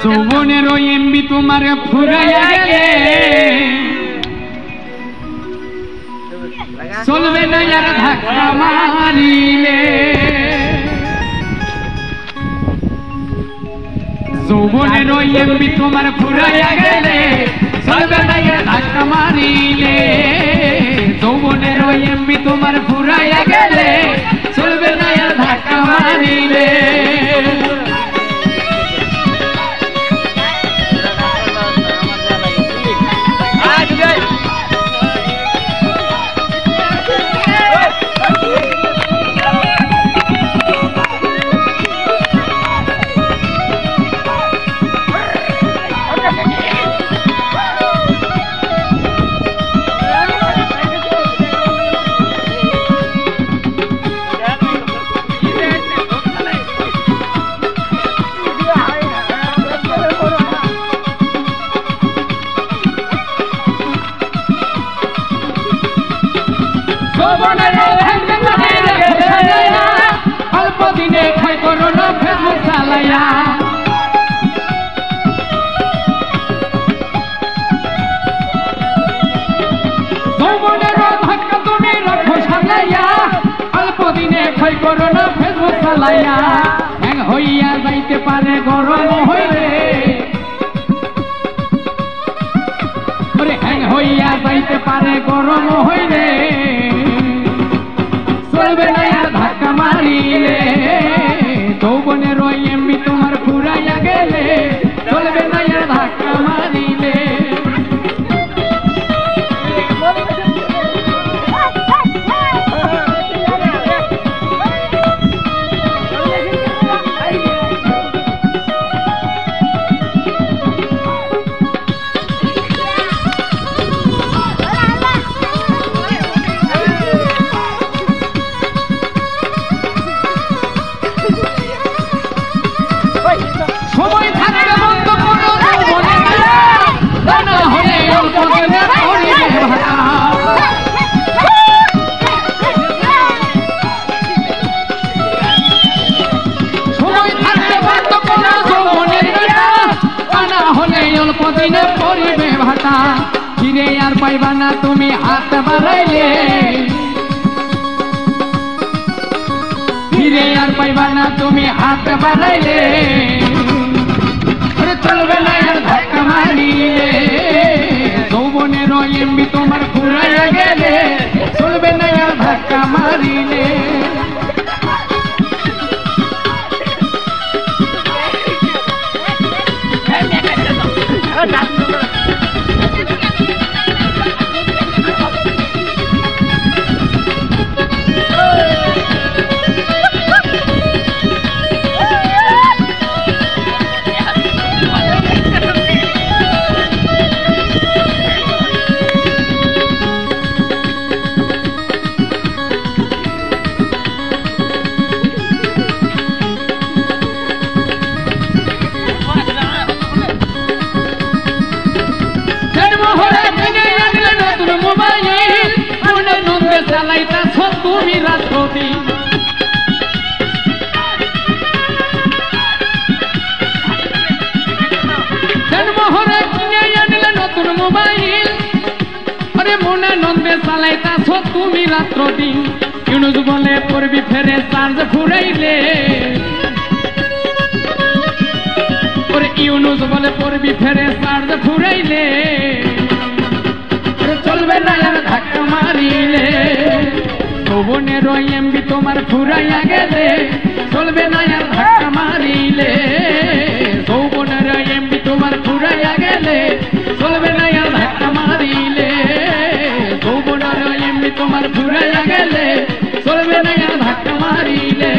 যৌবনের ওই এমবি তোমার ফুরাইয়া গেলে চলবে না আর ধাক্কা মারিলে। যৌবনের ওই এমবি তোমার ফুরাইয়া গেলে চলবে না আর ধাক্কা মারিলে। যৌবনের ওই এমবি তোমার ফুরাইয়া গেলে চলবে না আর ধাক্কা মারিলে। অল্প দিনে ক্ষয় করো না ফেসবুক চালাইয়া। যৌবনের ধাক্কা তুমি রাখো সামলাইয়া। অল্প দিনে ক্ষয় করো না ফেসবুক চালাইয়া। হ্যাং হইয়া যাইতে পারে গরম হইলে। হ্যাং হইয়া যাইতে পারে গরম হইলে। চলবে না আর ধাক্কা মারিলে। যৌবনের ওই এমবি তোমার ফুরাইয়া গেলে চলবে না আর ধাক্কা মারিলে। দিনে পরিবে ভাটা ফিরে আর পাইবা না তুমি হাত বাড়াইলে। ফিরে আর পাইবা না তুমি হাত বাড়াইলে। চলবে না আর ধাক্কা মারিলে। যৌবনের ওই এমবি তোমার ফুরাইয়া গেলে চলবে না আর ধাক্কা মারিলে। তুমি রাত্রতি জন্মহরে কিনে আনলে নতুন মোবাইল। আরে মনে নন্দে চালাইতাছ তুমি রাত্রতি। ইউনুস বলে পড়বি ফেরে চার্জ ফুরাইলে। ইউনুস বলে পড়বি ফেরে চার্জ ফুরাইলে। চলবে না আর ধাক্কা মারিলে। যৌবনের ওই এমবি তোমার ফুরাইয়া গেলে চলবে না আর ধাক্কা মারিলে। যৌবনের ওই এমবি তোমার ফুরাইয়া গেলে চলবে না আর ধাক্কা মারিলে। যৌবনের ওই এমবি তোমার ফুরাইয়া গেলে চলবে না আর ধাক্কা মারিলে।